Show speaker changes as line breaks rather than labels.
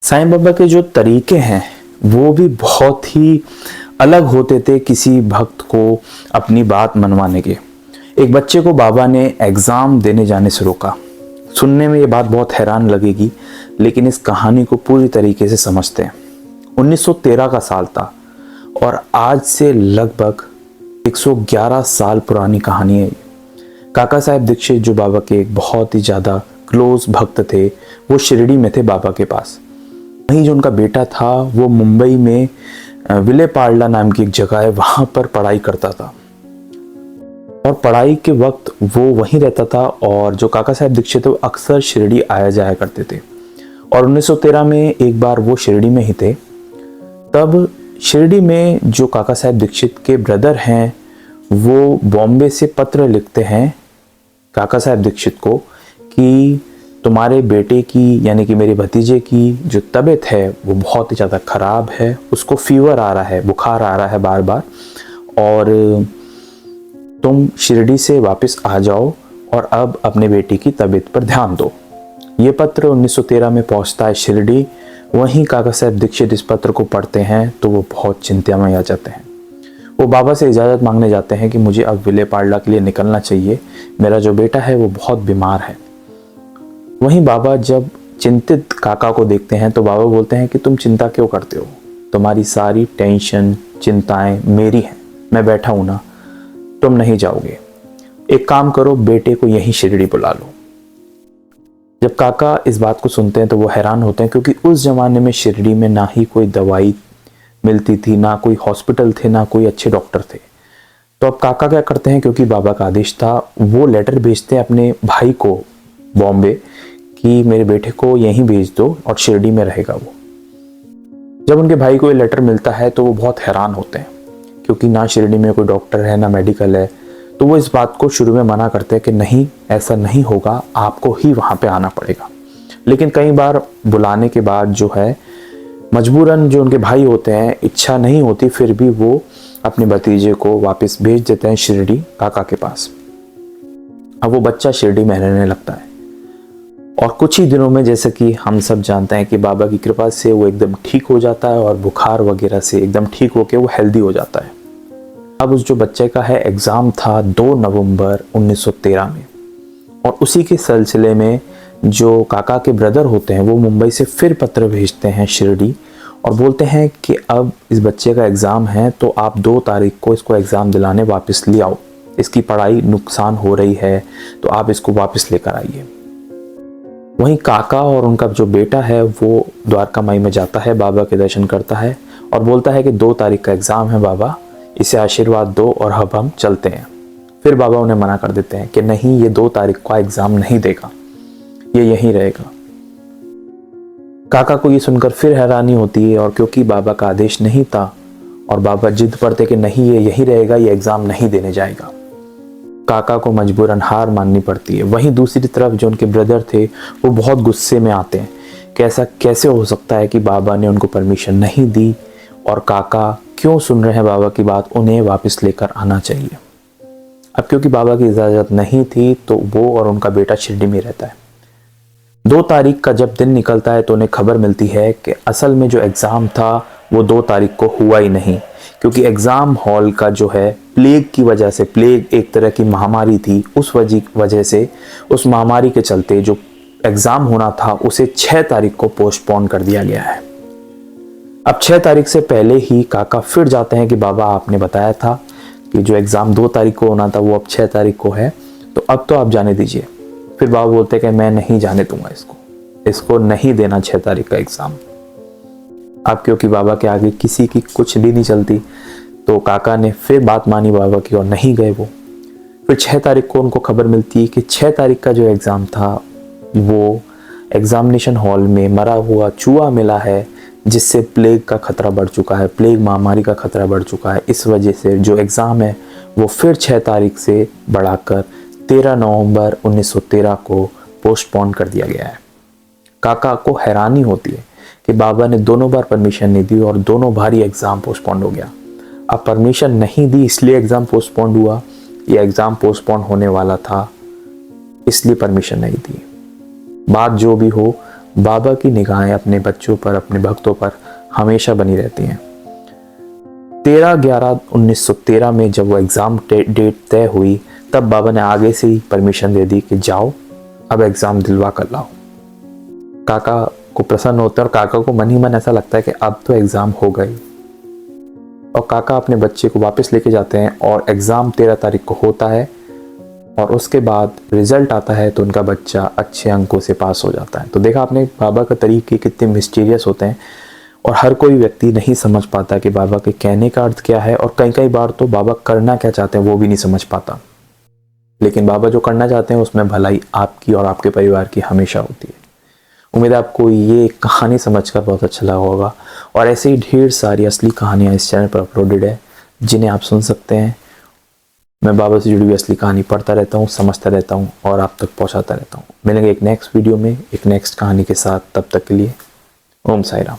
साईं बाबा के जो तरीके हैं वो भी बहुत ही अलग होते थे किसी भक्त को अपनी बात मनवाने के। एक बच्चे को बाबा ने एग्ज़ाम देने जाने से रोका। सुनने में ये बात बहुत हैरान लगेगी, लेकिन इस कहानी को पूरी तरीके से समझते हैं। 1913 का साल था और आज से लगभग 111 साल पुरानी कहानी है। काका साहेब दीक्षित जो बाबा के एक बहुत ही ज़्यादा क्लोज भक्त थे, वो शिरडी में थे बाबा के पास। वहीं जो उनका बेटा था वो मुंबई में विलेपार्ला नाम की एक जगह है, वहाँ पर पढ़ाई करता था और पढ़ाई के वक्त वो वहीं रहता था। और जो काका साहेब दीक्षित थे वो अक्सर शिरडी आया जाया करते थे। और 1913 में एक बार वो शिरडी में ही थे। तब शिरडी में जो काका साहेब दीक्षित के ब्रदर हैं वो बॉम्बे से पत्र लिखते हैं काका साहेब दीक्षित को कि तुम्हारे बेटे की यानी कि मेरे भतीजे की जो तबीयत है वो बहुत ही ज़्यादा ख़राब है, उसको फीवर आ रहा है, बुखार आ रहा है बार बार, और तुम शिरडी से वापस आ जाओ और अब अपने बेटे की तबीयत पर ध्यान दो। ये पत्र 1913 में पहुंचता है शिरडी। वहीं काका साहेब दीक्षित इस पत्र को पढ़ते हैं तो वो बहुत चिंता में आ जाते हैं। वो बाबा से इजाज़त मांगने जाते हैं कि मुझे अब विलेपार्ला के लिए निकलना चाहिए, मेरा जो बेटा है वो बहुत बीमार है। वहीं बाबा जब चिंतित काका को देखते हैं तो बाबा बोलते हैं कि तुम चिंता क्यों करते हो, तुम्हारी सारी टेंशन चिंताएं मेरी हैं, मैं बैठा हूं ना, तुम नहीं जाओगे। एक काम करो, बेटे को यहीं शिरडी बुला लो। जब काका इस बात को सुनते हैं तो वो हैरान होते हैं, क्योंकि उस जमाने में शिरडी में ना ही कोई दवाई मिलती थी, ना कोई हॉस्पिटल थे, ना कोई अच्छे डॉक्टर थे। तो अब काका क्या करते हैं, क्योंकि बाबा का आदेश था, वो लेटर भेजते हैं अपने भाई को बॉम्बे कि मेरे बेटे को यहीं भेज दो और शिरडी में रहेगा वो। जब उनके भाई को ये लेटर मिलता है तो वो बहुत हैरान होते हैं, क्योंकि ना शिरडी में कोई डॉक्टर है ना मेडिकल है। तो वो इस बात को शुरू में मना करते हैं कि नहीं, ऐसा नहीं होगा, आपको ही वहाँ पे आना पड़ेगा। लेकिन कई बार बुलाने के बाद जो है मजबूरन जो उनके भाई होते हैं, इच्छा नहीं होती, फिर भी वो अपने भतीजे को वापस भेज देते हैं शिरडी काका के पास। अब वो बच्चा शिरडी में रहने लगता है और कुछ ही दिनों में, जैसे कि हम सब जानते हैं कि बाबा की कृपा से वो एकदम ठीक हो जाता है और बुखार वगैरह से एकदम ठीक होकर वो हेल्दी हो जाता है। अब उस जो बच्चे का है एग्ज़ाम था 2 नवंबर 1913 में, और उसी के सिलसिले में जो काका के ब्रदर होते हैं वो मुंबई से फिर पत्र भेजते हैं शिरडी और बोलते हैं कि अब इस बच्चे का एग्ज़ाम है तो आप 2 तारीख को इसको एग्ज़ाम दिलाने वापस ले आओ, इसकी पढ़ाई नुकसान हो रही है तो आप इसको वापस लेकर आइए। वहीं काका और उनका जो बेटा है वो द्वारका माई में जाता है, बाबा के दर्शन करता है और बोलता है कि 2 तारीख का एग्ज़ाम है बाबा, इसे आशीर्वाद दो और अब हम चलते हैं। फिर बाबा उन्हें मना कर देते हैं कि नहीं, ये 2 तारीख का एग्ज़ाम नहीं देगा, ये यहीं रहेगा। काका को ये सुनकर फिर हैरानी होती है, और क्योंकि बाबा का आदेश नहीं था और बाबा जिद पर थे कि नहीं, ये यहीं रहेगा, ये एग्ज़ाम नहीं देने जाएगा, काका को मजबूरन हार माननी पड़ती है। वहीं दूसरी तरफ जो उनके ब्रदर थे वो बहुत गुस्से में आते हैं कि ऐसा कैसे हो सकता है कि बाबा ने उनको परमिशन नहीं दी और काका क्यों सुन रहे हैं बाबा की बात, उन्हें वापस लेकर आना चाहिए। अब क्योंकि बाबा की इजाज़त नहीं थी तो वो और उनका बेटा शिरडी में रहता है। 2 तारीख का जब दिन निकलता है तो उन्हें खबर मिलती है कि असल में जो एग्ज़ाम था वो 2 तारीख को हुआ ही नहीं, क्योंकि एग्ज़ाम हॉल का जो है प्लेग की वजह से, प्लेग एक तरह की महामारी थी, उस वजह से, उस महामारी के चलते जो एग्ज़ाम होना था उसे 6 तारीख को पोस्टपोन कर दिया गया है। अब 6 तारीख से पहले ही काका फिर जाते हैं कि बाबा आपने बताया था कि जो एग्ज़ाम 2 तारीख को होना था वो अब 6 तारीख को है, तो अब तो आप जाने दीजिए। फिर बाबा बोलते हैं कि मैं नहीं जाने दूंगा, इसको नहीं देना 6 तारीख का एग्ज़ाम। अब क्योंकि बाबा के आगे किसी की कुछ भी नहीं चलती तो काका ने फिर बात मानी बाबा की और नहीं गए वो। फिर 6 तारीख को उनको खबर मिलती है कि 6 तारीख का जो एग्ज़ाम था वो एग्ज़ामिनेशन हॉल में मरा हुआ चूहा मिला है, जिससे प्लेग का खतरा बढ़ चुका है, प्लेग महामारी का खतरा बढ़ चुका है। इस वजह से जो एग्ज़ाम है वो फिर 6 तारीख से बढ़ाकर 13 नवंबर 1913 को पोस्टपोन कर दिया गया है। काका को हैरानी होती है कि बाबा ने दोनों बार परमिशन नहीं दी और दोनों बार ही एग्ज़ाम पोस्टपोन हो गया। अब परमिशन नहीं दी इसलिए एग्ज़ाम पोस्टपोन हुआ, या एग्ज़ाम पोस्टपोन होने वाला था इसलिए परमिशन नहीं दी। बात जो भी हो, बाबा की निगाहें अपने बच्चों पर, अपने भक्तों पर हमेशा बनी रहती हैं। 13/11/1913 में जब वो एग्ज़ाम डेट तय हुई, तब बाबा ने आगे से ही परमिशन दे दी कि जाओ अब एग्ज़ाम दिलवा कर लाओ। काका को प्रसन्न होता है और काका को मन ही मन ऐसा लगता है कि अब तो एग्ज़ाम हो गई। और काका अपने बच्चे को वापस लेके जाते हैं और एग्ज़ाम 13 तारीख को होता है और उसके बाद रिज़ल्ट आता है तो उनका बच्चा अच्छे अंकों से पास हो जाता है। तो देखा आपने बाबा का तरीके कितने मिस्टीरियस होते हैं और हर कोई व्यक्ति नहीं समझ पाता कि बाबा के कहने का अर्थ क्या है, और कई बार तो बाबा करना क्या चाहते हैं वो भी नहीं समझ पाता। लेकिन बाबा जो करना चाहते हैं उसमें भलाई आपकी और आपके परिवार की हमेशा होती है। उम्मीद है आपको ये कहानी समझकर बहुत अच्छा लगा होगा, और ऐसे ही ढेर सारी असली कहानियाँ इस चैनल पर अपलोडेड है जिन्हें आप सुन सकते हैं। मैं बाबा से जुड़ी हुई असली कहानी पढ़ता रहता हूँ, समझता रहता हूँ और आप तक पहुँचाता रहता हूँ। मिलेंगे एक नेक्स्ट वीडियो में एक नेक्स्ट कहानी के साथ। तब तक के लिए ओम साई राम।